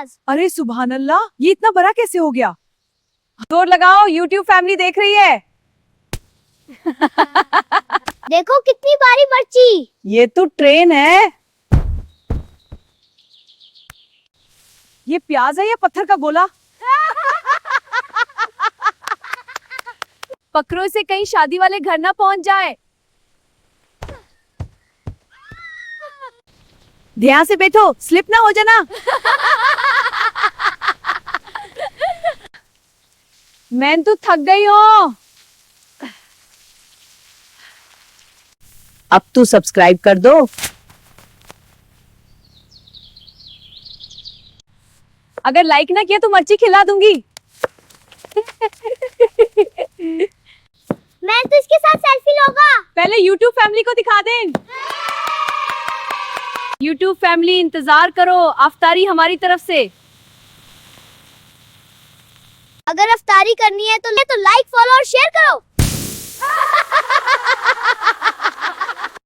प्याज। अरे सुभान अल्लाह, ये इतना बड़ा कैसे हो गया? जोर लगाओ, YouTube फैमिली देख रही है। देखो कितनी बारी मिर्ची। ये तो ट्रेन है। ये प्याज है या पत्थर का गोला? पकड़ो से कहीं शादी वाले घर ना पहुंच जाए। ध्यान से बैठो, स्लिप ना हो जाना। मैं तो थक गई हूँ। अब तू सब्सक्राइब कर दो। अगर लाइक ना किया तो मिर्ची खिला दूंगी। मैं तो इसके साथ सेल्फी लूंगा। पहले YouTube फैमिली को दिखा दें। YouTube फैमिली इंतजार करो, अफ्तारी हमारी तरफ से। अगर अफ्तारी करनी है तो लाइक, फॉलो और शेयर करो।